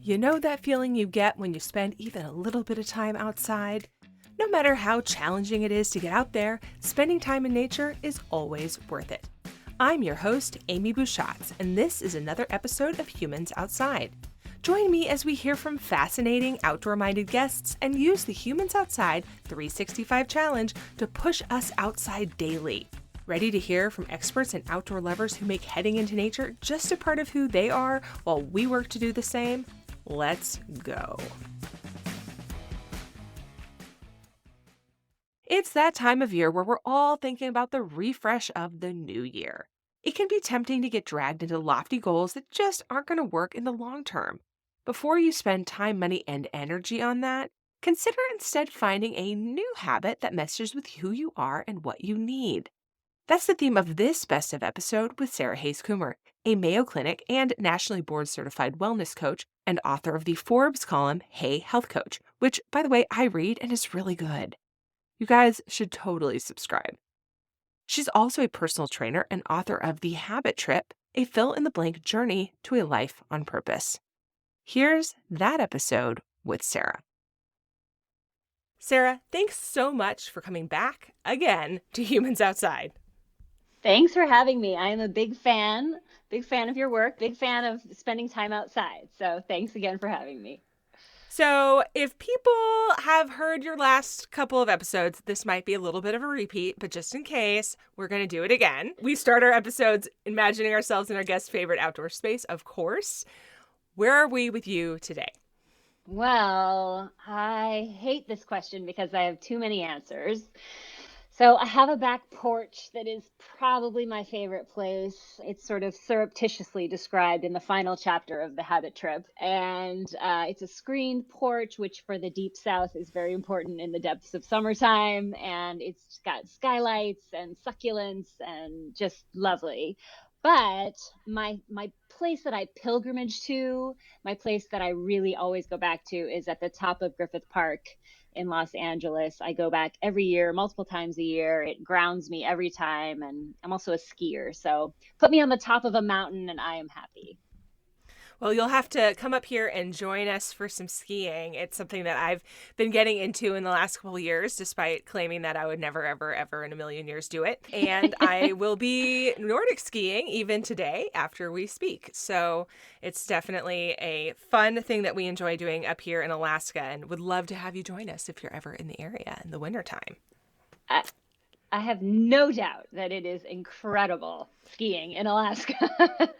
You know that feeling you get when you spend even a little bit of time outside? No matter how challenging it is to get out there, spending time in nature is always worth it. I'm your host, Amy Bouchatz, and this is another episode of Humans Outside. Join me as we hear from fascinating outdoor-minded guests and use the Humans Outside 365 Challenge to push us outside daily. Ready to hear from experts and outdoor lovers who make heading into nature just a part of who they are while we work to do the same? Let's go. It's that time of year where we're all thinking about the refresh of the new year. It can be tempting to get dragged into lofty goals that just aren't going to work in the long term. Before you spend time, money, and energy on that, consider instead finding a new habit that meshes with who you are and what you need. That's the theme of this Best of episode with Sarah Hays Coomer, a Mayo Clinic and nationally board certified wellness coach and author of the Forbes column, Hey Health Coach, which, by the way, I read and is really good. You guys should totally subscribe. She's also a personal trainer and author of The Habit Trip, a fill-in-the-blank journey to a life on purpose. Here's that episode with Sarah. Sarah, thanks so much for coming back again to Humans Outside. Thanks for having me. I am a big fan of your work, big fan of spending time outside. So thanks again for having me. So if people have heard your last couple of episodes, this might be a little bit of a repeat, but just in case, we're going to do it again. We start our episodes imagining ourselves in our guest's favorite outdoor space, of course. Where are we with you today? Well, I hate this question because I have too many answers. So I have a back porch that is probably my favorite place. It's sort of surreptitiously described in the final chapter of The Habit Trip. And it's a screened porch, which for the deep south is very important in the depths of summertime. And it's got skylights and succulents and just lovely. But my place that I pilgrimage to, my place that I really always go back to is at the top of Griffith Park in Los Angeles. I go back every year, multiple times a year. It grounds me every time. And I'm also a skier. So put me on the top of a mountain and I am happy. Well, you'll have to come up here and join us for some skiing. It's something that I've been getting into in the last couple of years, despite claiming that I would never, ever, ever in a million years do it. And I will be Nordic skiing even today after we speak. So it's definitely a fun thing that we enjoy doing up here in Alaska and would love to have you join us if you're ever in the area in the wintertime. I have no doubt that it is incredible skiing in Alaska.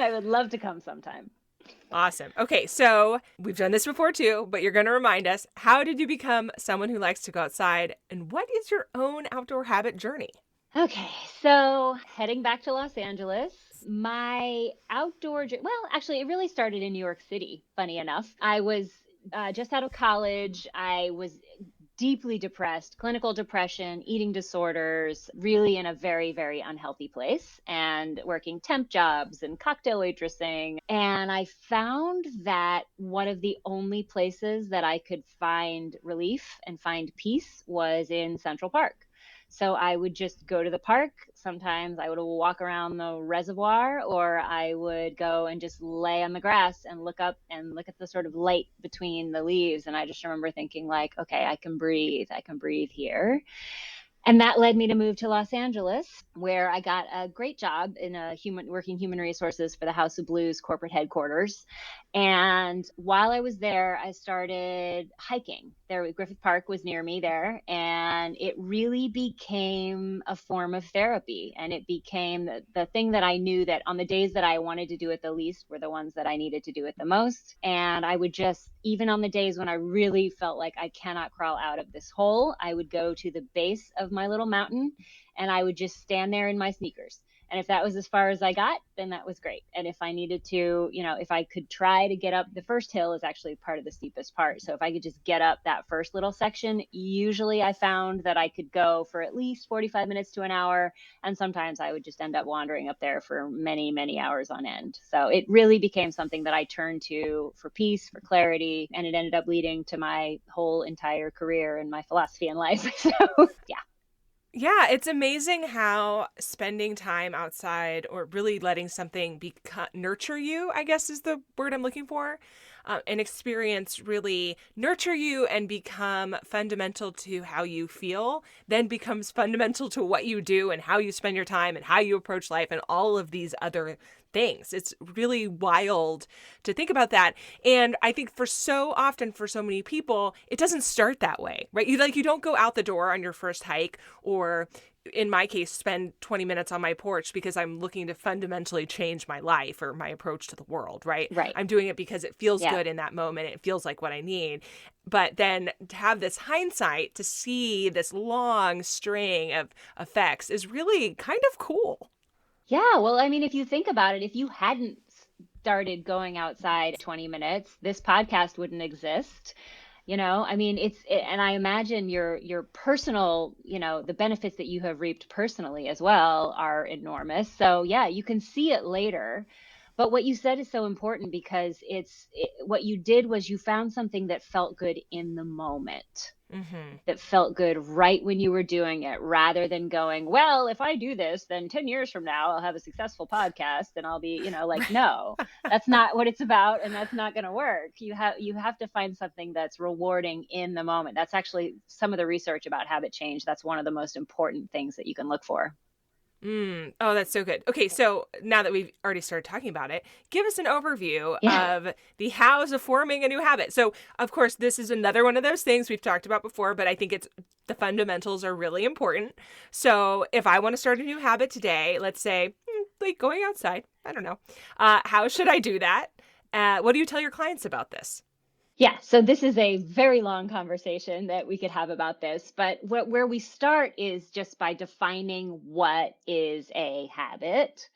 I would love to come sometime. Awesome. Okay, so we've done this before too, but you're going to remind us, how did you become someone who likes to go outside, and what is your own outdoor habit journey? Okay, so heading back to Los Angeles, my outdoor, well, actually, it really started in New York City, funny enough. I was just out of college. I was deeply depressed, clinical depression, eating disorders, really in a very, very unhealthy place, and working temp jobs and cocktail waitressing. And I found that one of the only places that I could find relief and find peace was in Central Park. So I would just go to the park. Sometimes I would walk around the reservoir, or I would go and just lay on the grass and look up and look at the sort of light between the leaves. And I just remember thinking like, okay, I can breathe here. And that led me to move to Los Angeles, where I got a great job in working human resources for the House of Blues corporate headquarters. And while I was there, I started hiking. Griffith Park was near me there, and it really became a form of therapy. And it became the thing that I knew that on the days that I wanted to do it the least were the ones that I needed to do it the most. And I would just, even on the days when I really felt like I cannot crawl out of this hole, I would go to the base of my little mountain and I would just stand there in my sneakers. And if that was as far as I got, then that was great. And if I needed to, if I could try to get up, the first hill is actually part of the steepest part. So if I could just get up that first little section, usually I found that I could go for at least 45 minutes to an hour. And sometimes I would just end up wandering up there for many, many hours on end. So it really became something that I turned to for peace, for clarity, and it ended up leading to my whole entire career and my philosophy in life. So yeah. Yeah, it's amazing how spending time outside or really letting something nurture you, I guess is the word I'm looking for, an experience really nurture you and become fundamental to how you feel, then becomes fundamental to what you do and how you spend your time and how you approach life and all of these other things. It's really wild to think about that. And I think for so often for so many people, it doesn't start that way, right? You don't go out the door on your first hike or in my case spend 20 minutes on my porch because I'm looking to fundamentally change my life or my approach to the world, right? Right. I'm doing it because it feels Yeah. good in that moment. It feels like what I need. But then to have this hindsight to see this long string of effects is really kind of cool. Yeah, well, I mean, if you think about it, if you hadn't started going outside 20 minutes, this podcast wouldn't exist. I mean, and I imagine your personal, the benefits that you have reaped personally as well are enormous. So, yeah, you can see it later. But what you said is so important because what you did was you found something that felt good in the moment, Mm-hmm. that felt good right when you were doing it, rather than going, well, if I do this, then 10 years from now, I'll have a successful podcast and I'll be, like, Right. no, that's not what it's about. And that's not going to work. You have to find something that's rewarding in the moment. That's actually some of the research about habit change. That's one of the most important things that you can look for. Oh, that's so good. Okay, so now that we've already started talking about it, give us an overview Yeah. of the hows of forming a new habit. So, of course, this is another one of those things we've talked about before, but I think it's the fundamentals are really important. So, if I want to start a new habit today, let's say like going outside, I don't know, how should I do that? What do you tell your clients about this? Yeah, so this is a very long conversation that we could have about this, but where we start is just by defining what is a habit.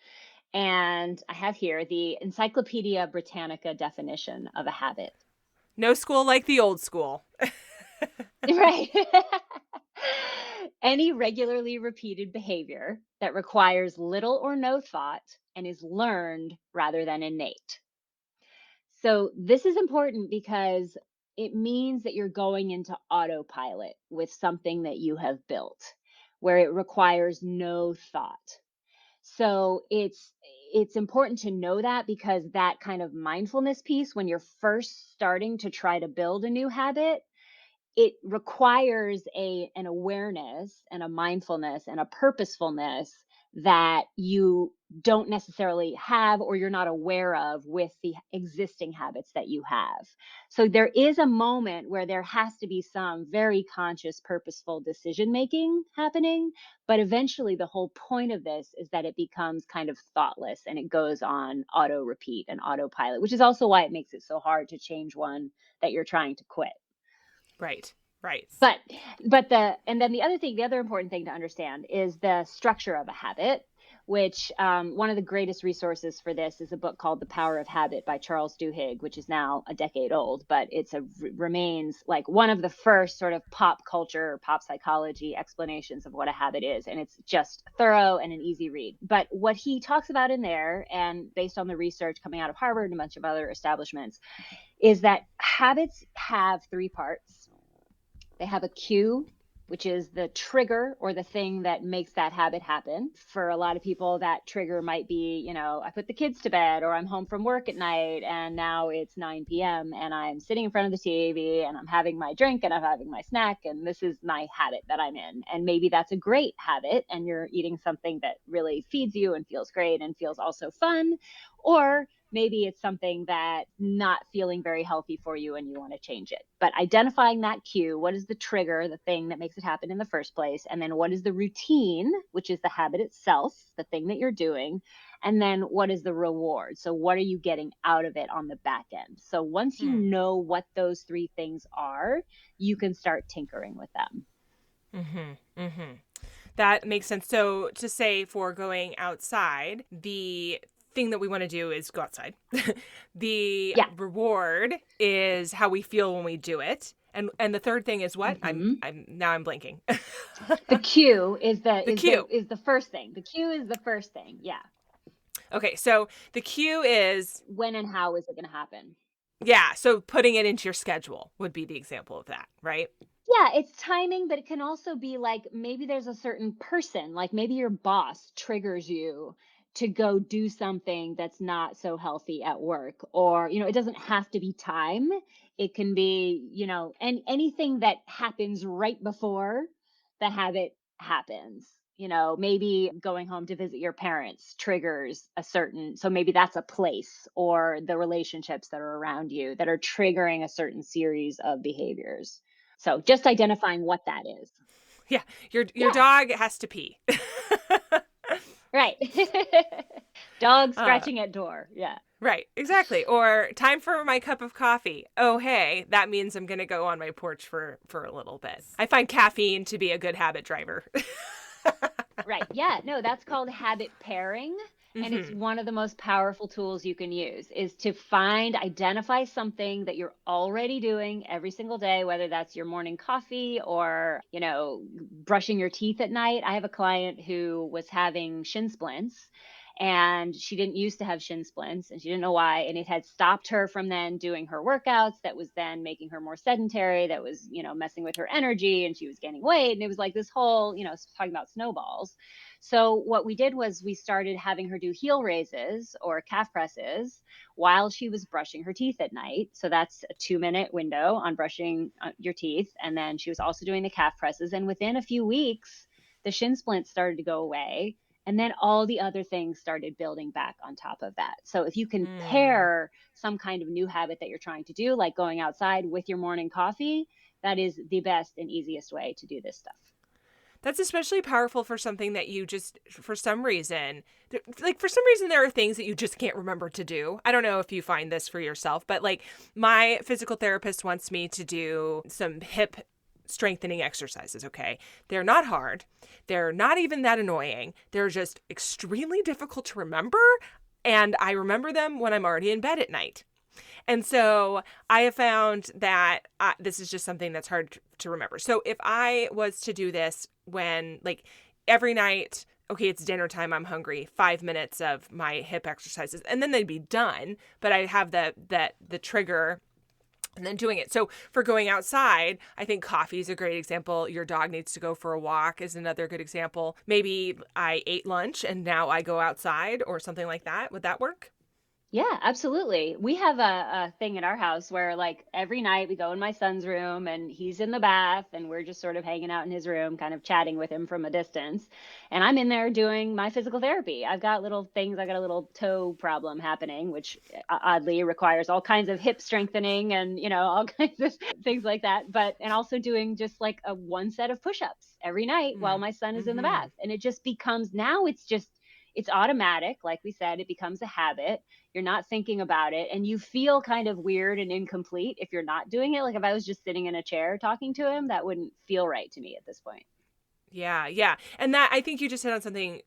And I have here the Encyclopedia Britannica definition of a habit. No school like the old school. Right. Any regularly repeated behavior that requires little or no thought and is learned rather than innate. So, this is important because it means that you're going into autopilot with something that you have built where it requires no thought. So, it's important to know that, because that kind of mindfulness piece when you're first starting to try to build a new habit, it requires an awareness and a mindfulness and a purposefulness that you don't necessarily have, or you're not aware of with the existing habits that you have. So there is a moment where there has to be some very conscious, purposeful decision making happening, but eventually the whole point of this is that it becomes kind of thoughtless and it goes on auto repeat and autopilot, which is also why it makes it so hard to change one that you're trying to quit. Right, right. But and then the other important thing to understand is the structure of a habit, which one of the greatest resources for this is a book called The Power of Habit by Charles Duhigg, which is now a decade old, but remains like one of the first sort of pop culture, pop psychology explanations of what a habit is, and it's just thorough and an easy read. But what he talks about in there, and based on the research coming out of Harvard and a bunch of other establishments, is that habits have three parts. They have a cue, which is the trigger or the thing that makes that habit happen. For a lot of people, that trigger might be, I put the kids to bed, or I'm home from work at night and now it's 9 p.m. and I'm sitting in front of the TV and I'm having my drink and I'm having my snack. And this is my habit that I'm in. And maybe that's a great habit and you're eating something that really feeds you and feels great and feels also fun. Or maybe it's something that's not feeling very healthy for you and you want to change it. But identifying that cue, what is the trigger, the thing that makes it happen in the first place? And then what is the routine, which is the habit itself, the thing that you're doing? And then what is the reward? So what are you getting out of it on the back end? So once you Hmm. know what those three things are, you can start tinkering with them. Mm-hmm. Mm-hmm. That makes sense. So to say for going outside, the thing that we want to do is go outside. The Yeah. reward is how we feel when we do it. And the third thing is what? Hmm. I'm blanking. The cue is the The is the cue. is the first thing. The cue is the first thing. Yeah. Okay, so the cue is When and how is it going to happen? yeah, so putting it into your schedule would be the example of that, right? Yeah, it's timing, but it can also be like maybe there's a certain person, like maybe your boss triggers you to go do something that's not so healthy at work. Or, it doesn't have to be time. It can be, and anything that happens right before the habit happens. Maybe going home to visit your parents triggers a certain, so maybe that's a place or the relationships that are around you that are triggering a certain series of behaviors. So just identifying what that is. Yeah, your Yeah, dog has to pee. right. Dog uh, scratching at door. Yeah. right, exactly. Or time for my cup of coffee. Oh, hey, that means I'm going to go on my porch for a little bit. I find caffeine to be a good habit driver. Right. Yeah. No, that's called habit pairing. And it's Hmm. one of the most powerful tools you can use is to identify something that you're already doing every single day, whether that's your morning coffee or, brushing your teeth at night. I have a client who was having shin splints and she didn't used to have shin splints and she didn't know why. And it had stopped her from then doing her workouts that was then making her more sedentary, that was, messing with her energy and she was gaining weight. And it was like this whole, talking about snowballs. So what we did was we started having her do heel raises or calf presses while she was brushing her teeth at night. So that's a 2-minute window on brushing your teeth. And then she was also doing the calf presses. And within a few weeks, the shin splints started to go away. And then all the other things started building back on top of that. So if you can Mm. pair some kind of new habit that you're trying to do, like going outside with your morning coffee, that is the best and easiest way to do this stuff. That's especially powerful for something that you just, for some reason, like for some reason, there are things that you just can't remember to do. I don't know if you find this for yourself, but like my physical therapist wants me to do some hip strengthening exercises, okay? They're not hard. They're not even that annoying. They're just extremely difficult to remember. And I remember them when I'm already in bed at night. And so I have found that this is just something that's hard to remember. So if I was to do this when, like, every night, okay, it's dinner time, I'm hungry, 5 minutes of my hip exercises, and then they'd be done. But I have the trigger and then doing it. So for going outside, I think coffee is a great example. Your dog needs to go for a walk is another good example. Maybe I ate lunch and now I go outside or something like that. Would that work? Yeah, absolutely. We have a thing in our house where, like, every night we go in my son's room and he's in the bath and we're just sort of hanging out in his room, kind of chatting with him from a distance. And I'm in there doing my physical therapy. I've got little things, I got a little toe problem happening, which oddly requires all kinds of hip strengthening and, all kinds of things like that. And also doing just like a one set of push ups every night while Mm. my son is in the Mm-hmm. bath. And it just becomes now it's automatic. Like we said, it becomes a habit. You're not thinking about it and you feel kind of weird and incomplete if you're not doing it. Like if I was just sitting in a chair talking to him, that wouldn't feel right to me at this point. Yeah, yeah. And that, I think you just hit on something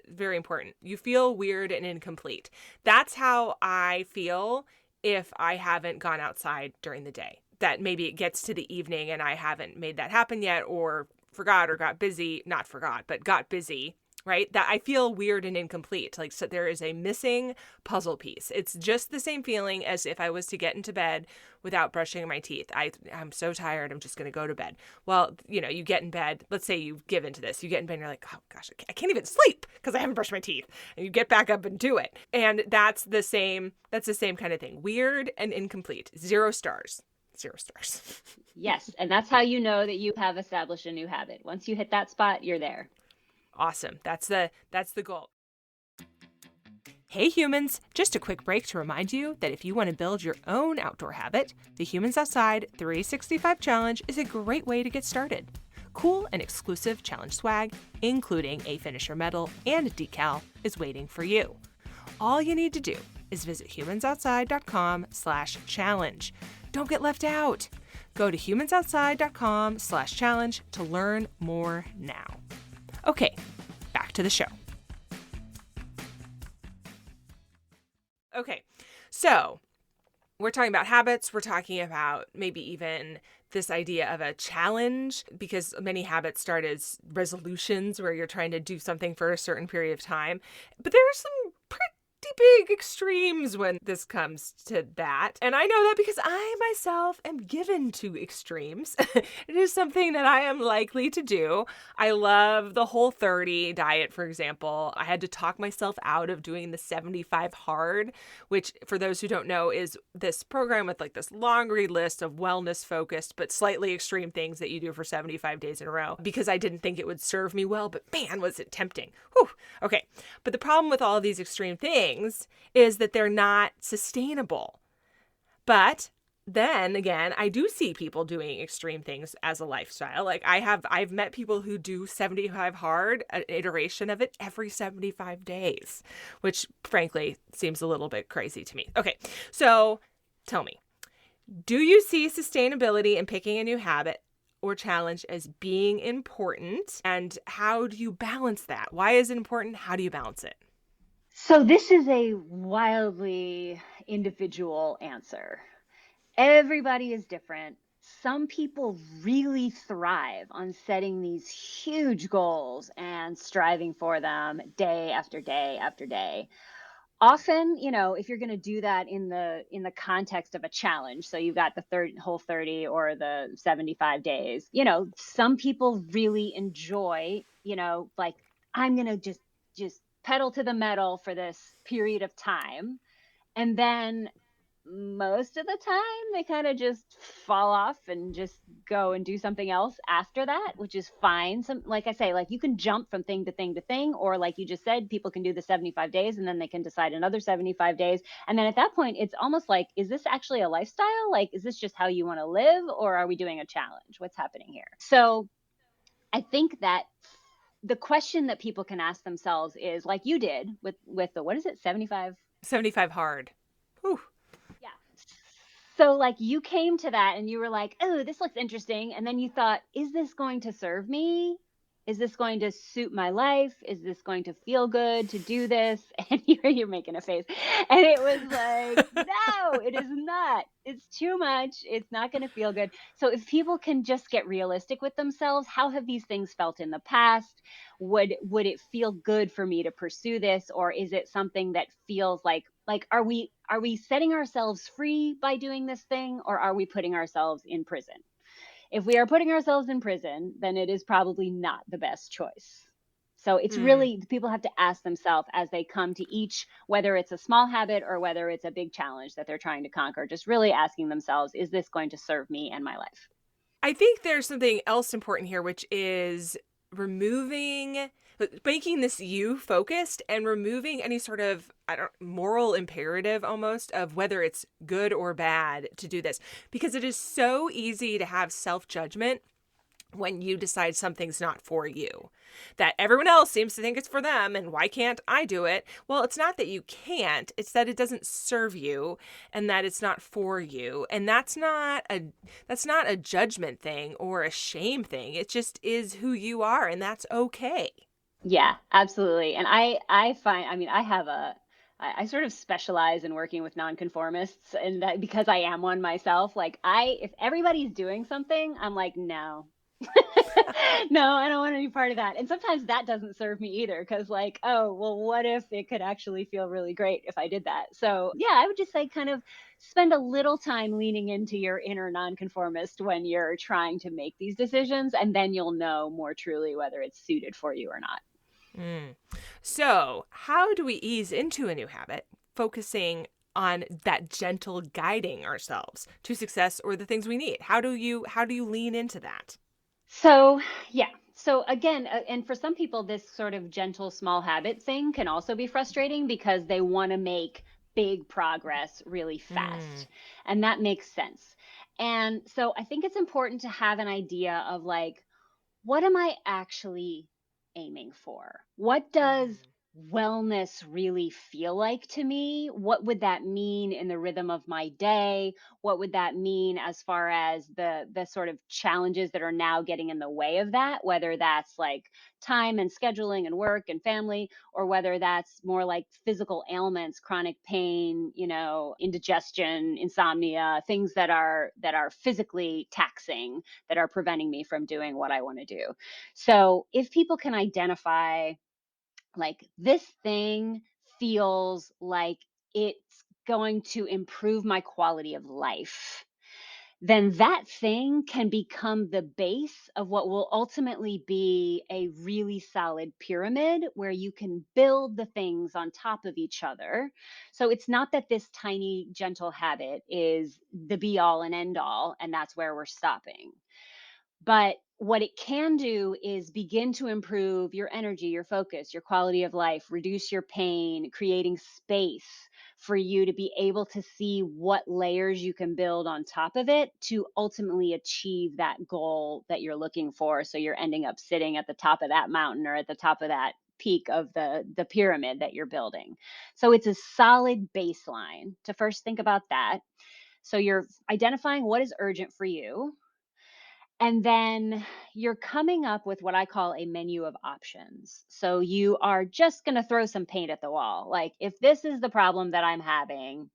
very important. You feel weird and incomplete. That's how I feel if I haven't gone outside during the day. That maybe it gets to the evening and I haven't made that happen yet, or forgot or got busy, not forgot, but got busy, right? That I feel weird and incomplete. Like, so there is a missing puzzle piece. It's just the same feeling as if I was to get into bed without brushing my teeth. I'm so tired. I'm just going to go to bed. Well, you get in bed. Let's say you give into this. You get in bed and you're like, oh gosh, I can't even sleep because I haven't brushed my teeth. And you get back up and do it. And that's the same kind of thing. Weird and incomplete. 0 stars. 0 stars. Yes. And that's how you know that you have established a new habit. Once you hit that spot, you're there. Awesome. That's the goal. Hey humans, just a quick break to remind you that if you want to build your own outdoor habit, the Humans Outside 365 Challenge is a great way to get started. Cool and exclusive challenge swag, including a finisher medal and a decal, is waiting for you. All you need to do is visit humansoutside.com/challenge. Don't get left out. Go to humansoutside.com/challenge to learn more now. Okay, back to the show. Okay, so we're talking about habits. We're talking about maybe even this idea of a challenge, because many habits start as resolutions where you're trying to do something for a certain period of time. But there are some pretty big extremes when this comes to that. And I know that because I myself am given to extremes. It is something that I am likely to do. I love the Whole30 diet, for example. I had to talk myself out of doing the 75 hard, which, for those who don't know, is this program with like this laundry list of wellness focused but slightly extreme things that you do for 75 days in a row, because I didn't think it would serve me well, but man, was it tempting. Whew. Okay. But the problem with all of these extreme things is that they're not sustainable. But then again, I do see people doing extreme things as a lifestyle. Like I've met people who do 75 hard, an iteration of it every 75 days, which frankly seems a little bit crazy to me. Okay. So tell me, do you see sustainability in picking a new habit or challenge as being important? And how do you balance that? Why is it important? How do you balance it? So this is a wildly individual answer. Everybody is different. Some people really thrive on setting these huge goals and striving for them day after day after day. Often, if you're going to do that in the context of a challenge, so you've got the whole 30 or the 75 days, some people really enjoy, like, I'm going to just pedal to the metal for this period of time, and then most of the time they kind of just fall off and just go and do something else after that, which is fine. Some, like I say, like, you can jump from thing to thing to thing, or like you just said, people can do the 75 days and then they can decide another 75 days, and then at that point it's almost like, is this actually a lifestyle? Like, is this just how you want to live, or are we doing a challenge? What's happening here? So I think that the question that people can ask themselves is, like you did with the, what is it, 75? 75 hard. Whew. Yeah. So, like, you came to that and you were like, "Oh, this looks interesting." And then you thought, "Is this going to serve me? Is this going to suit my life? Is this going to feel good to do this?" And you're making a face. And it was like, "No, it is not. It's too much. It's not going to feel good." So, if people can just get realistic with themselves, how have these things felt in the past? Would it feel good for me to pursue this, or is it something that feels like, are we setting ourselves free by doing this thing, or are we putting ourselves in prison? If we are putting ourselves in prison, then it is probably not the best choice. So it's Hmm. really, people have to ask themselves as they come to each, whether it's a small habit or whether it's a big challenge that they're trying to conquer, just really asking themselves, is this going to serve me and my life? I think there's something else important here, which is making this you focused and removing any sort of, I don't, moral imperative almost of whether it's good or bad to do this, because it is so easy to have self-judgment when you decide something's not for you, that everyone else seems to think it's for them, and why can't I do it? Well, it's not that you can't, it's that it doesn't serve you and that it's not for you. And that's not a judgment thing or a shame thing. It just is who you are, and that's okay. Yeah, absolutely. And I find, I mean, I sort of specialize in working with nonconformists, and that because I am one myself, like, if everybody's doing something, I'm like, no. No, I don't want any part of that. And sometimes that doesn't serve me either, because, like, oh, well, what if it could actually feel really great if I did that? So, yeah, I would just say, kind of spend a little time leaning into your inner nonconformist when you're trying to make these decisions, and then you'll know more truly whether it's suited for you or not. Mm. So, how do we ease into a new habit, focusing on that gentle guiding ourselves to success or the things we need? How do you lean into that? So, yeah. So again, and for some people, this sort of gentle small habit thing can also be frustrating because they want to make big progress really Mm. fast. And that makes sense. And so I think it's important to have an idea of, like, what am I actually aiming for? What does Mm. wellness really feel like to me? What would that mean in the rhythm of my day? What would that mean as far as the sort of challenges that are now getting in the way of that, whether that's like time and scheduling and work and family, or whether that's more like physical ailments, chronic pain, indigestion, insomnia, things that are physically taxing, that are preventing me from doing what I want to do. So if people can identify, like, this thing feels like it's going to improve my quality of life, then that thing can become the base of what will ultimately be a really solid pyramid where you can build the things on top of each other. So it's not that this tiny, gentle habit is the be all and end all, and that's where we're stopping. But what it can do is begin to improve your energy, your focus, your quality of life, reduce your pain, creating space for you to be able to see what layers you can build on top of it to ultimately achieve that goal that you're looking for. So you're ending up sitting at the top of that mountain or at the top of that peak of the pyramid that you're building. So it's a solid baseline to first think about that. So you're identifying what is urgent for you, and then you're coming up with what I call a menu of options. So you are just going to throw some paint at the wall. Like, if this is the problem that I'm having,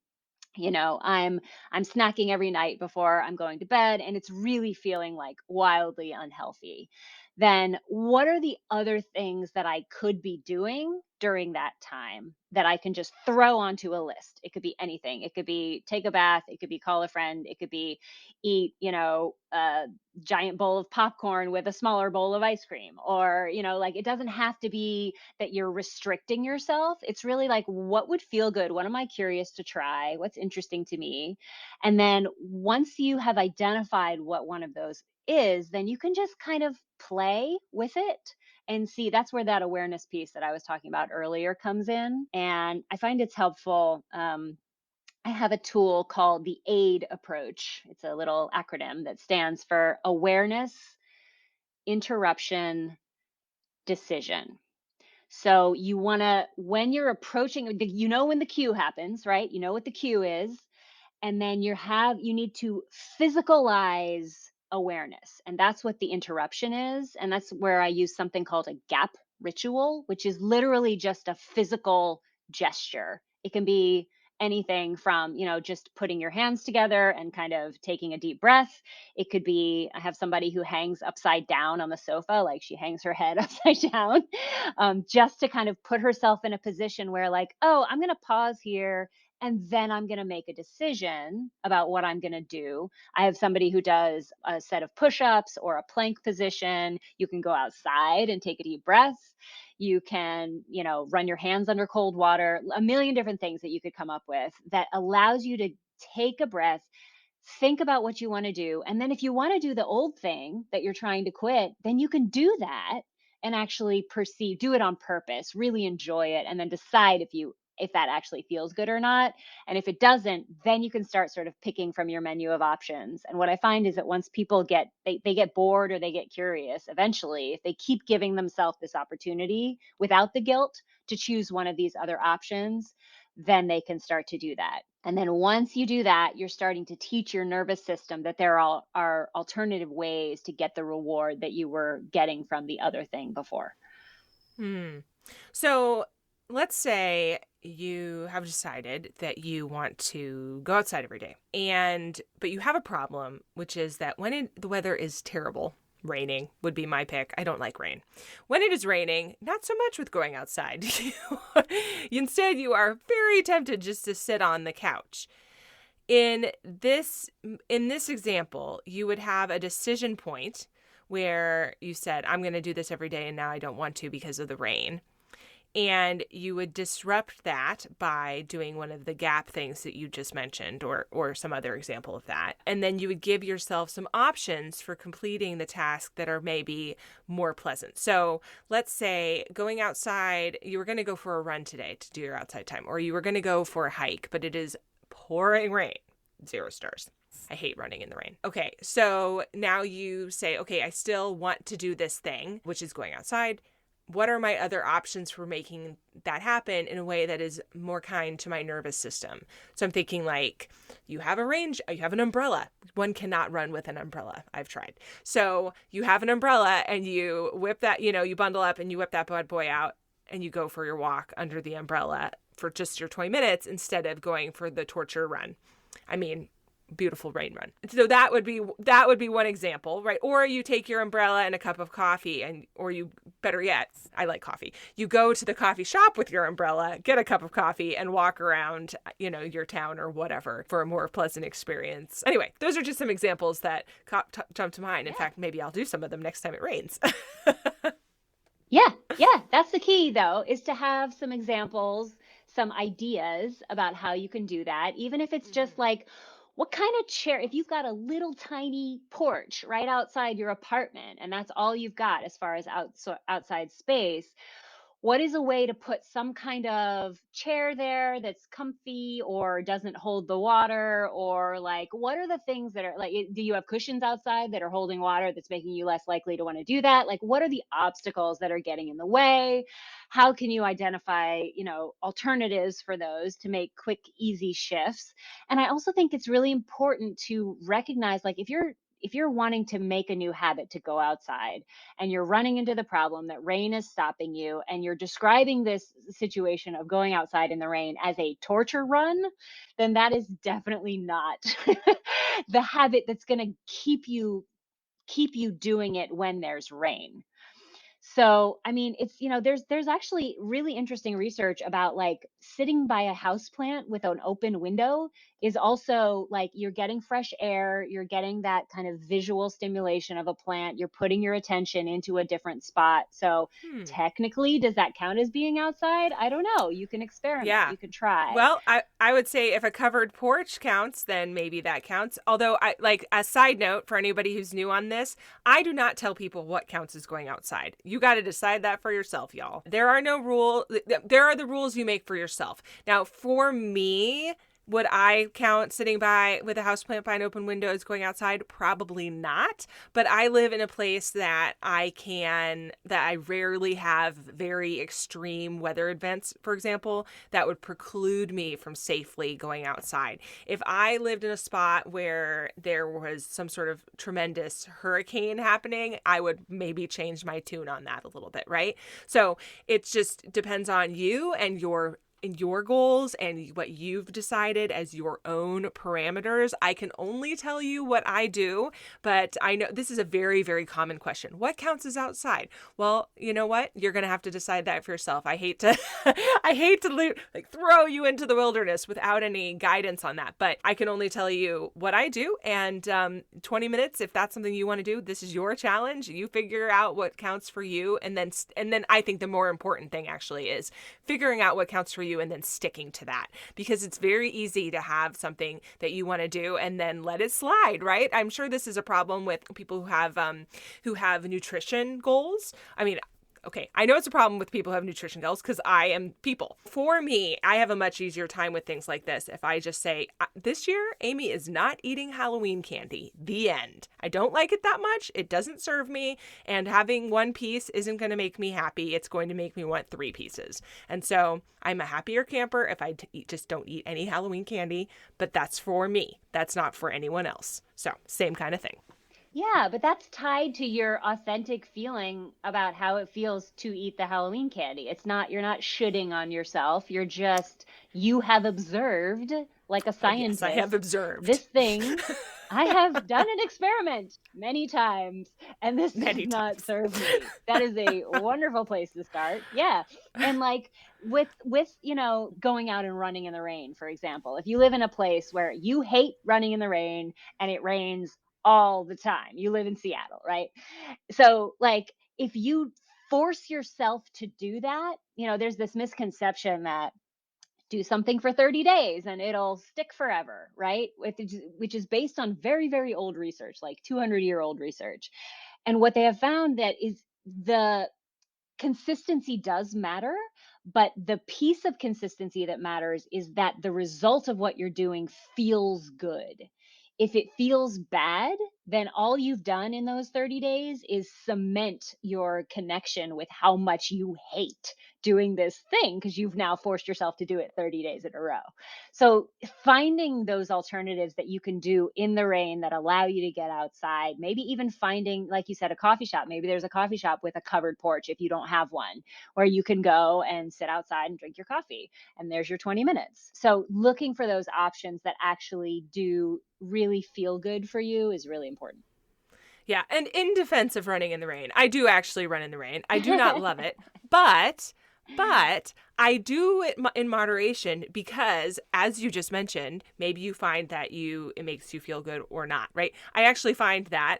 I'm snacking every night before I'm going to bed and it's really feeling like wildly unhealthy, then what are the other things that I could be doing during that time that I can just throw onto a list? It could be anything. It could be take a bath, it could be call a friend, it could be eat, a giant bowl of popcorn with a smaller bowl of ice cream, or like, it doesn't have to be that you're restricting yourself. It's really like, what would feel good? What am I curious to try? What's interesting to me? And then once you have identified what one of those is, then you can just kind of play with it and see. That's where that awareness piece that I was talking about earlier comes in. And I find it's helpful. I have a tool called the AID approach. It's a little acronym that stands for awareness, interruption, decision. So you want to, when you're approaching, when the cue happens, right? You know what the cue is. And then you need to physicalize awareness. And that's what the interruption is. And that's where I use something called a gap ritual, which is literally just a physical gesture. It can be anything from, just putting your hands together and kind of taking a deep breath. It could be, I have somebody who hangs upside down on the sofa, like she hangs her head upside down, just to kind of put herself in a position where, like, oh, I'm going to pause here and then I'm going to make a decision about what I'm going to do. I have somebody who does a set of push-ups or a plank position. You can go outside and take a deep breath. You can, run your hands under cold water, a million different things that you could come up with that allows you to take a breath, think about what you want to do. And then if you want to do the old thing that you're trying to quit, then you can do that and actually do it on purpose, really enjoy it, and then decide if that actually feels good or not. And if it doesn't, then you can start sort of picking from your menu of options. And what I find is that once people they get bored or they get curious, eventually, if they keep giving themselves this opportunity without the guilt to choose one of these other options, then they can start to do that. And then once you do that, you're starting to teach your nervous system that there are alternative ways to get the reward that you were getting from the other thing before. Hmm. So let's say you have decided that you want to go outside every day, but you have a problem, which is that when the weather is terrible, raining would be my pick. I don't like rain. When it is raining, not so much with going outside. Instead, you are very tempted just to sit on the couch. In this example, you would have a decision point where you said, I'm going to do this every day, and now I don't want to because of the rain. And you would disrupt that by doing one of the gap things that you just mentioned, or some other example of that. And then you would give yourself some options for completing the task that are maybe more pleasant. So let's say going outside, you were going to go for a run today to do your outside time, or you were going to go for a hike, but it is pouring rain. 0 stars. I hate running in the rain. Okay, so now you say, okay, I still want to do this thing, which is going outside. What are my other options for making that happen in a way that is more kind to my nervous system? So I'm thinking, like, you have an umbrella. One cannot run with an umbrella. I've tried. So you have an umbrella and you whip that, you bundle up and you whip that bad boy out and you go for your walk under the umbrella for just your 20 minutes instead of going for the torture run. I mean, beautiful rain run. So that would be one example, right? Or you take your umbrella and a cup of coffee, and or you better yet, I like coffee. You go to the coffee shop with your umbrella, get a cup of coffee, and walk around, your town or whatever for a more pleasant experience. Anyway, those are just some examples that jump to mind. In Yeah. fact, maybe I'll do some of them next time it rains. Yeah, yeah, that's the key though, is to have some examples, some ideas about how you can do that, even if it's just Mhm. like what kind of chair, if you've got a little tiny porch right outside your apartment and that's all you've got as far as outside space, what is a way to put some kind of chair there that's comfy or doesn't hold the water, or like what are the things that are like do you have cushions outside that are holding water that's making you less likely to want to do that? Like what are the obstacles that are getting in the way? How can you identify, alternatives for those to make quick easy shifts? And I also think it's really important to recognize, like, if you're wanting to make a new habit to go outside and you're running into the problem that rain is stopping you and you're describing this situation of going outside in the rain as a torture run, then that is definitely not the habit that's going to keep you doing it when there's rain. So, I mean, it's, there's actually really interesting research about like sitting by a house plant with an open window is also like you're getting fresh air, you're getting that kind of visual stimulation of a plant, you're putting your attention into a different spot. So, Hmm. technically, does that count as being outside? I don't know. You can experiment, Yeah. you can try. Well, I would say if a covered porch counts, then maybe that counts. Although, I like a side note for anybody who's new on this, I do not tell people what counts as going outside. You got to decide that for yourself, y'all. There are no rule. There are the rules you make for yourself. Now, for me, would I count sitting by with a houseplant by an open window as going outside? Probably not. But I live in a place that I rarely have very extreme weather events, for example, that would preclude me from safely going outside. If I lived in a spot where there was some sort of tremendous hurricane happening, I would maybe change my tune on that a little bit, right? So it just depends on you and your goals and what you've decided as your own parameters. I can only tell you what I do, but I know this is a very, very common question. What counts as outside? Well, you know what? You're going to have to decide that for yourself. I hate to, like throw you into the wilderness without any guidance on that, but I can only tell you what I do. And 20 minutes, if that's something you want to do, this is your challenge. You figure out what counts for you, and then I think the more important thing actually is figuring out what counts for you and then sticking to that, because it's very easy to have something that you want to do and then let it slide, right? I'm sure this is a problem with people who have nutrition goals. I mean, okay, I know it's a problem with people who have nutrition goals because I am people. For me, I have a much easier time with things like this if I just say, this year, Amy is not eating Halloween candy. The end. I don't like it that much. It doesn't serve me. And having one piece isn't going to make me happy. It's going to make me want three pieces. And so I'm a happier camper if I just don't eat any Halloween candy. But that's for me. That's not for anyone else. So, same kind of thing. Yeah, but that's tied to your authentic feeling about how it feels to eat the Halloween candy. You're not shitting on yourself. You have observed, like a Oh, yes, I have scientist, observed. this thing. I have done an experiment many times, and this does Many not times. serve me. That is a wonderful place to start. Yeah. And like with, going out and running in the rain, for example, if you live in a place where you hate running in the rain and it rains all the time. You live in Seattle, right? So, like, if you force yourself to do that, there's this misconception that do something for 30 days and it'll stick forever, right? Which is based on very, very old research, like 200-year-old research. And what they have found that is the consistency does matter, but the piece of consistency that matters is that the result of what you're doing feels good. If it feels bad, then all you've done in those 30 days is cement your connection with how much you hate doing this thing because you've now forced yourself to do it 30 days in a row. So, finding those alternatives that you can do in the rain that allow you to get outside, maybe even finding, like you said, a coffee shop. Maybe there's a coffee shop with a covered porch if you don't have one, where you can go and sit outside and drink your coffee, and there's your 20 minutes. So, looking for those options that actually do really feel good for you is really important. Yeah, and in defense of running in the rain, I do actually run in the rain. I do not love it, but I do it in moderation because, as you just mentioned, maybe you find that it makes you feel good or not, right? I actually find that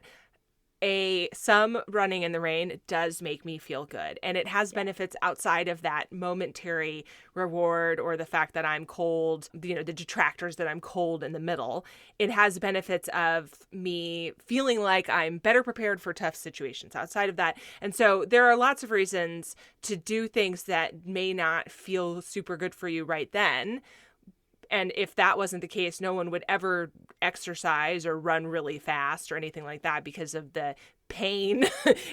some running in the rain does make me feel good, and it has Yeah. benefits outside of that momentary reward or the fact that I'm cold, the detractors that I'm cold in the middle. It has benefits of me feeling like I'm better prepared for tough situations outside of that. And so there are lots of reasons to do things that may not feel super good for you right then. And if that wasn't the case, no one would ever exercise or run really fast or anything like that because of the pain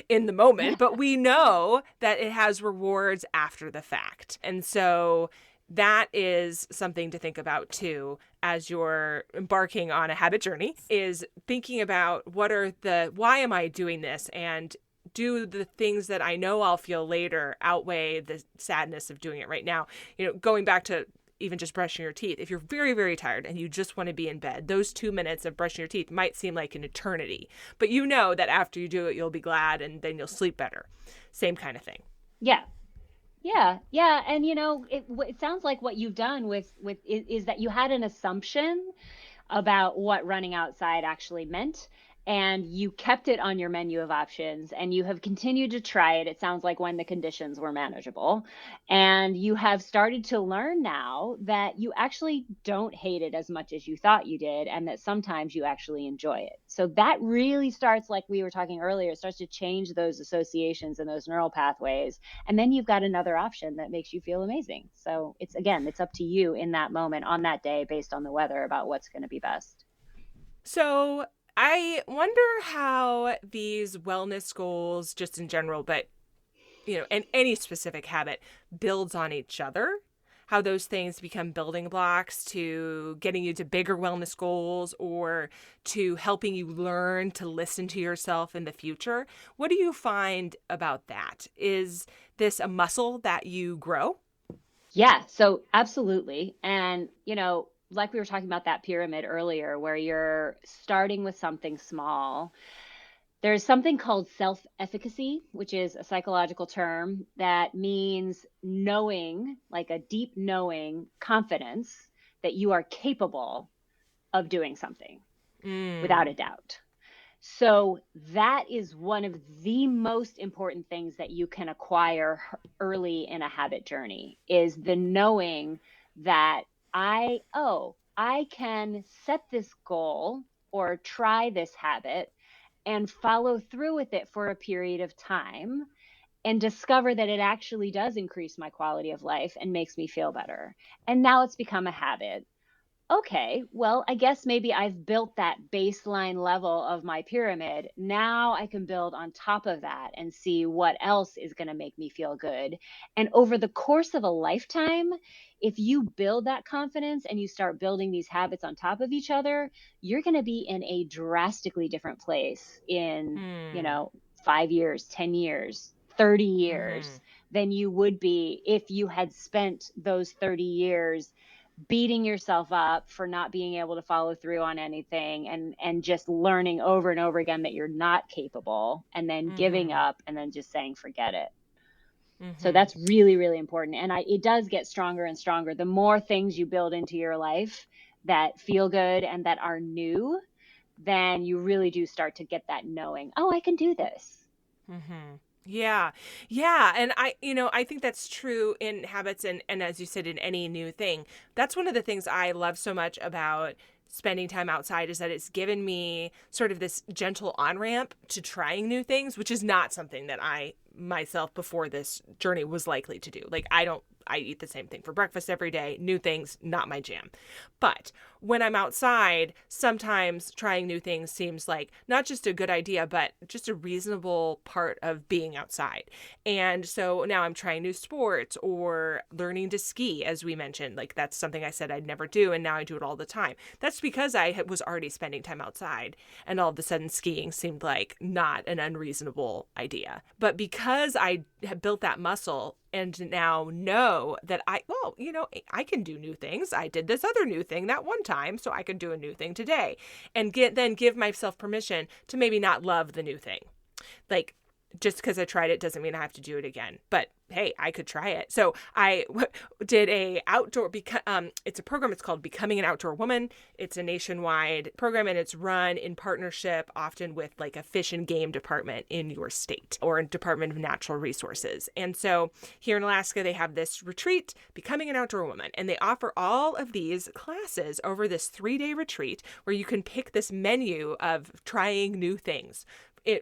in the moment. But we know that it has rewards after the fact. And so that is something to think about too as you're embarking on a habit journey, is thinking about why am I doing this? And do the things that I know I'll feel later outweigh the sadness of doing it right now? Going back to even just brushing your teeth. If you're very, very tired and you just want to be in bed, those 2 minutes of brushing your teeth might seem like an eternity. But you know that after you do it, you'll be glad and then you'll sleep better. Same kind of thing. Yeah. Yeah, yeah, and it sounds like what you've done is that you had an assumption about what running outside actually meant, and you kept it on your menu of options, and you have continued to try it. It sounds like when the conditions were manageable, and you have started to learn now that you actually don't hate it as much as you thought you did, and that sometimes you actually enjoy it. So that really starts, like we were talking earlier, it starts to change those associations and those neural pathways, and then you've got another option that makes you feel amazing. So it's up to you in that moment, on that day, based on the weather, about what's going to be best. So I wonder how these wellness goals, just in general, but and any specific habit builds on each other, how those things become building blocks to getting you to bigger wellness goals or to helping you learn to listen to yourself in the future. What do you find about that? Is this a muscle that you grow? Yeah, so absolutely. And, like we were talking about that pyramid earlier, where you're starting with something small. There's something called self efficacy, which is a psychological term that means knowing, like a deep knowing, confidence that you are capable of doing something without Mm. a doubt. So that is one of the most important things that you can acquire early in a habit journey, is the knowing that I can set this goal or try this habit and follow through with it for a period of time and discover that it actually does increase my quality of life and makes me feel better. And now it's become a habit. Okay, well, I guess maybe I've built that baseline level of my pyramid. Now I can build on top of that and see what else is going to make me feel good. And over the course of a lifetime, if you build that confidence and you start building these habits on top of each other, you're going to be in a drastically different place in, Hmm. 5 years, 10 years, 30 Mm-hmm. years than you would be if you had spent those 30 years beating yourself up for not being able to follow through on anything, and just learning over and over again that you're not capable, and then giving Mm-hmm. up and then just saying forget it. So Mm-hmm. that's really, really important, and it does get stronger and stronger the more things you build into your life that feel good and that are new. Then you really do start to get that knowing, oh, I can do this. Mm-hmm. Yeah. Yeah. And I think that's true in habits and as you said, in any new thing. That's one of the things I love so much about spending time outside, is that it's given me sort of this gentle on ramp to trying new things, which is not something that I myself before this journey was likely to do. Like, I eat the same thing for breakfast every day. New things, not my jam. But when I'm outside, sometimes trying new things seems like not just a good idea, but just a reasonable part of being outside. And so now I'm trying new sports or learning to ski, as we mentioned. Like, that's something I said I'd never do, and now I do it all the time. That's because I was already spending time outside, and all of a sudden skiing seemed like not an unreasonable idea. But because I have built that muscle and now know that I can do new things. I did this other new thing that one time, so I can do a new thing today, and then give myself permission to maybe not love the new thing. Like, just because I tried it doesn't mean I have to do it again. But hey, I could try it. So I did a outdoor, it's a program. It's called Becoming an Outdoor Woman. It's a nationwide program, and it's run in partnership often with like a fish and game department in your state or a Department of Natural Resources. And so here in Alaska, they have this retreat, Becoming an Outdoor Woman, and they offer all of these classes over this 3-day retreat where you can pick this menu of trying new things.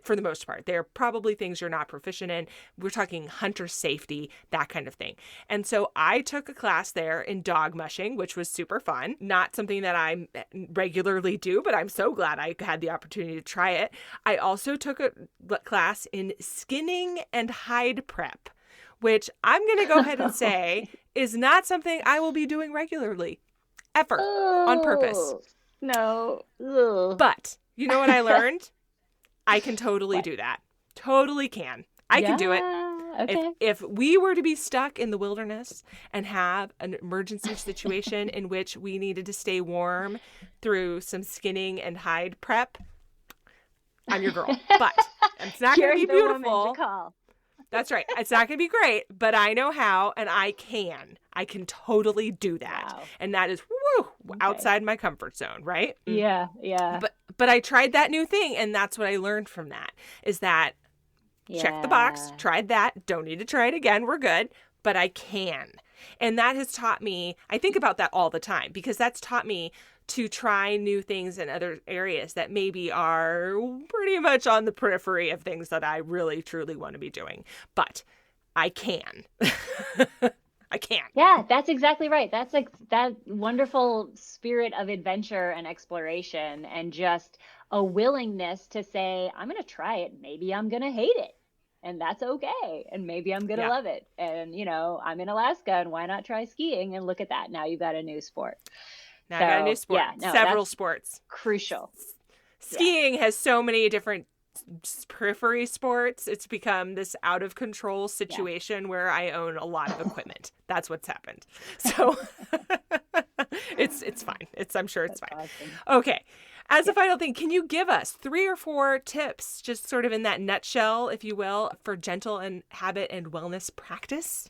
For the most part, they're probably things you're not proficient in. We're talking hunter safety, that kind of thing. And so I took a class there in dog mushing, which was super fun. Not something that I regularly do, but I'm so glad I had the opportunity to try it. I also took a class in skinning and hide prep, which I'm going to go ahead and say is not something I will be doing regularly, ever, on purpose. Oh, no. Ugh. But you know what I learned? I can totally What? do that. Totally can. I can do it. Okay. If we were to be stuck in the wilderness and have an emergency situation in which we needed to stay warm through some skinning and hide prep, I'm your girl. But it's not going to be You're the woman beautiful. to call. That's right. It's not going to be great, but I know how, and I can. I can totally do that. Wow. And that is outside my comfort zone, right? Yeah, yeah. But I tried that new thing, and that's what I learned from that, is that check the box, tried that, don't need to try it again, we're good, but I can. And that has taught me, I think about that all the time, because that's taught me to try new things in other areas that maybe are pretty much on the periphery of things that I really, truly want to be doing. But I can. I can. Yeah, that's exactly right. That's like that wonderful spirit of adventure and exploration, and just a willingness to say, I'm going to try it. Maybe I'm going to hate it. And that's okay. And maybe I'm going to love it. And, I'm in Alaska, and why not try skiing? And look at that. Now you've got a new sport. Now I got a new sport. Yeah, no, several that's sports. Crucial. Skiing has so many different periphery sports. It's become this out of control situation where I own a lot of equipment. That's what's happened. So it's fine. I'm sure it's fine. Awesome. Okay. As a final thing, can you give us 3 or 4 tips, just sort of in that nutshell, if you will, for gentle and habit and wellness practice?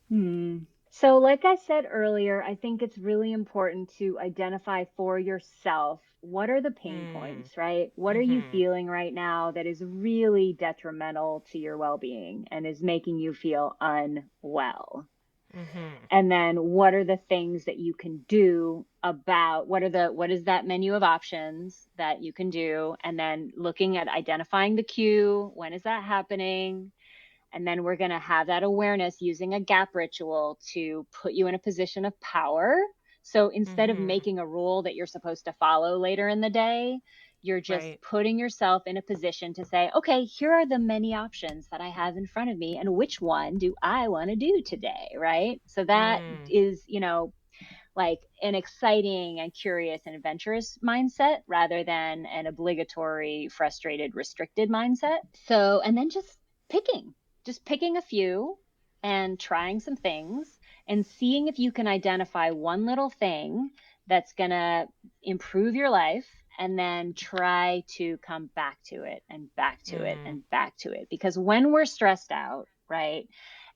So like I said earlier, I think it's really important to identify for yourself, what are the pain points, right? What are you feeling right now that is really detrimental to your well-being and is making you feel unwell? And then what are the things that you can do about, what is that menu of options that you can do? And then looking at identifying the cue, when is that happening? And then we're going to have that awareness using a gap ritual to put you in a position of power. So instead of making a rule that you're supposed to follow later in the day, you're just putting yourself in a position to say, okay, here are the many options that I have in front of me, and which one do I want to do today, right? So that is, like an exciting and curious and adventurous mindset rather than an obligatory, frustrated, restricted mindset. So, and then just picking a few and trying some things and seeing if you can identify one little thing that's going to improve your life, and then try to come back to it and back to it and back to it. Because when we're stressed out, right,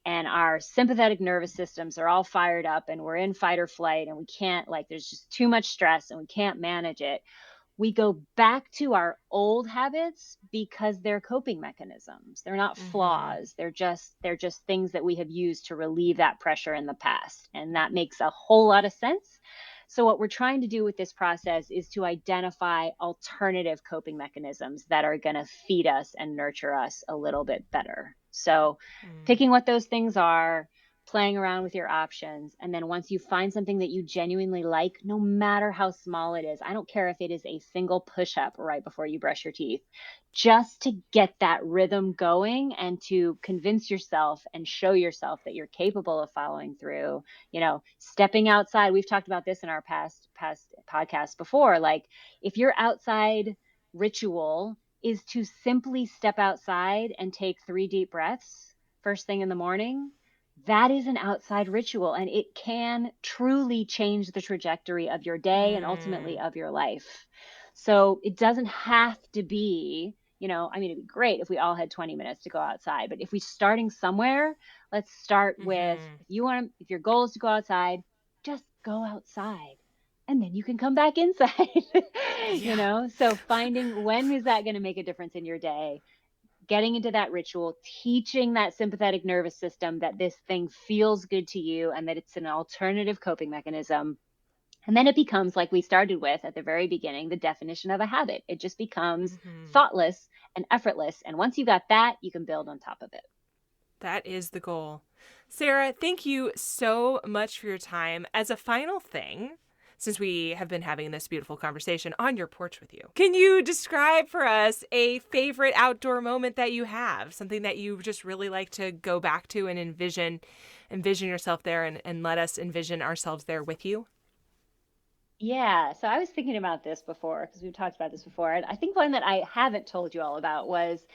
and our sympathetic nervous systems are all fired up and we're in fight or flight and we can't, like, there's just too much stress and we can't manage it, we go back to our old habits because they're coping mechanisms. They're not flaws. They're just things that we have used to relieve that pressure in the past. And that makes a whole lot of sense. So, what we're trying to do with this process is to identify alternative coping mechanisms that are going to feed us and nurture us a little bit better. So, Mm. picking what those things are, playing around with your options. And then once you find something that you genuinely like, no matter how small it is, I don't care if it is a single push up right before you brush your teeth, just to get that rhythm going and to convince yourself and show yourself that you're capable of following through, stepping outside. We've talked about this in our past podcasts before. Like, if your outside ritual is to simply step outside and take 3 deep breaths first thing in the morning, that is an outside ritual, and it can truly change the trajectory of your day and ultimately Mm. of your life. So it doesn't have to be, I mean, it'd be great if we all had 20 minutes to go outside, but if we're starting somewhere, let's start with, Mhm. if your goal is to go outside, just go outside. And then you can come back inside. Yeah. So finding when is that going to make a difference in your day, getting into that ritual, teaching that sympathetic nervous system that this thing feels good to you and that it's an alternative coping mechanism. And then it becomes, like we started with at the very beginning, the definition of a habit. It just becomes Mhm. thoughtless and effortless. And once you got that, you can build on top of it. That is the goal. Sarah, thank you so much for your time. As a final thing, since we have been having this beautiful conversation on your porch with you, can you describe for us a favorite outdoor moment that you have? Something that you just really like to go back to and envision yourself there and let us envision ourselves there with you? Yeah, so I was thinking about this before because we've talked about this before. And I think one that I haven't told you all about was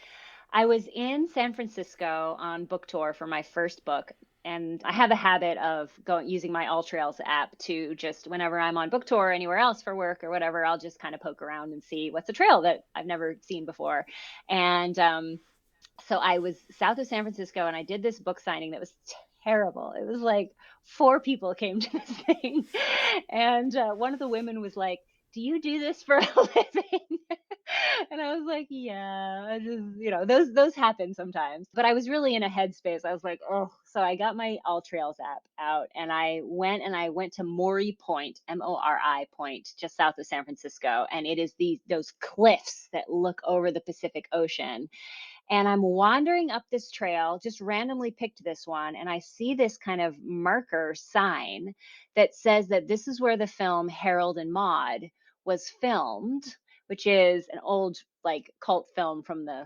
I was in San Francisco on book tour for my first book. And I have a habit of going using my All Trails app to just whenever I'm on book tour or anywhere else for work or whatever, I'll just kind of poke around and see what's a trail that I've never seen before. And so I was south of San Francisco and I did this book signing that was terrible. It was like 4 people came to this thing. And one of the women was like, "Do you do this for a living?" And I was like, "Yeah, I just, those happen sometimes." But I was really in a headspace. I was like, "Oh." So I got my All Trails app out and I went to Maury Point, Mori Point, just south of San Francisco, and it is those cliffs that look over the Pacific Ocean. And I'm wandering up this trail, just randomly picked this one, and I see this kind of marker sign that says that this is where the film Harold and Maude was filmed, which is an old like cult film from the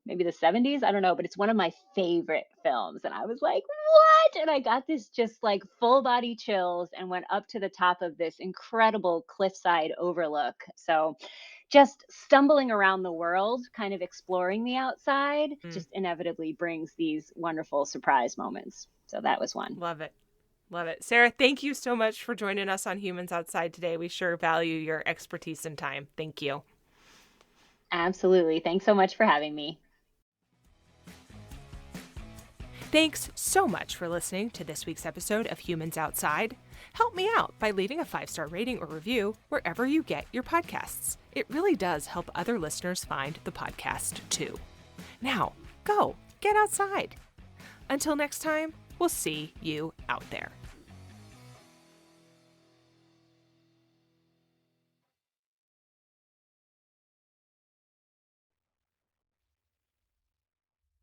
maybe the 70s. I don't know, but it's one of my favorite films. And I was like, what? And I got this just like full body chills and went up to the top of this incredible cliffside overlook. So just stumbling around the world, kind of exploring the outside, Mm, just inevitably brings these wonderful surprise moments. So that was one. love it. Love it. Sarah, thank you so much for joining us on Humans Outside today. We sure value your expertise and time. Thank you. Absolutely. Thanks so much for having me. Thanks so much for listening to this week's episode of Humans Outside. Help me out by leaving a 5-star rating or review wherever you get your podcasts. It really does help other listeners find the podcast too. Now, go get outside. Until next time, we'll see you out there.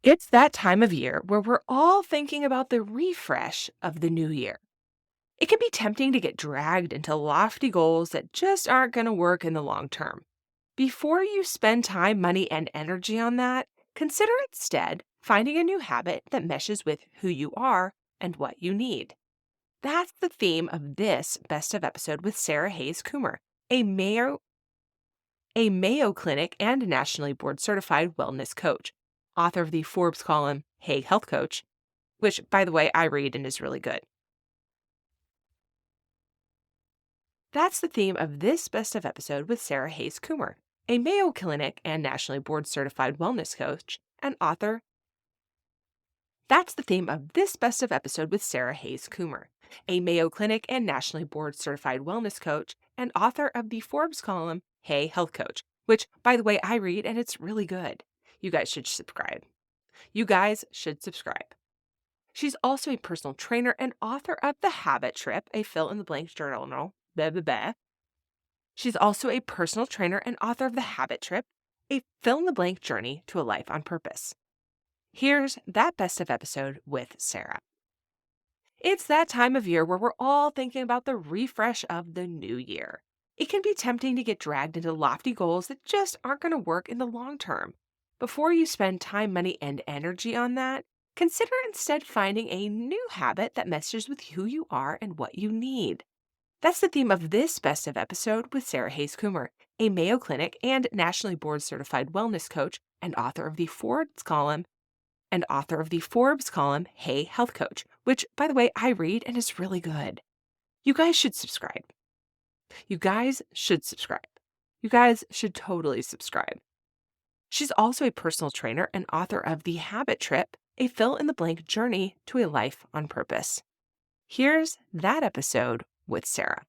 It's that time of year where we're all thinking about the refresh of the new year. It can be tempting to get dragged into lofty goals that just aren't going to work in the long term. Before you spend time, money, and energy on that, consider instead finding a new habit that meshes with who you are and what you need. That's the theme of this best of episode with Sarah Hays Coomer, a Mayo Clinic and nationally board certified wellness coach, author of the Forbes column Hey Health Coach, which, by the way, I read and is really good. That's the theme of this best of episode with Sarah Hays Coomer, a Mayo Clinic and nationally board certified wellness coach and author. That's the theme of this best of episode with Sarah Hays Coomer, a Mayo Clinic and nationally board certified wellness coach and author of the Forbes column Hey Health Coach, which, by the way, I read and it's really good. You guys should subscribe. You guys should subscribe. She's also a personal trainer and author of The Habit Trip, a fill in the blank journal blah, blah, blah. She's also a personal trainer and author of The Habit Trip, a fill in the blank journey to a life on purpose. Here's that best of episode with Sarah. It's that time of year where we're all thinking about the refresh of the new year. It can be tempting to get dragged into lofty goals that just aren't going to work in the long term. Before you spend time, money, and energy on that, consider instead finding a new habit that meshes with who you are and what you need. That's the theme of this best of episode with Sarah Hays Coomer, a Mayo Clinic and nationally board certified wellness coach and author of the Forbes column, Hey Health Coach, which, by the way, I read and is really good. You guys should subscribe. You guys should subscribe. You guys should totally subscribe. She's also a personal trainer and author of The Habit Trip, a fill in the blank journey to a life on purpose. Here's that episode with Sarah.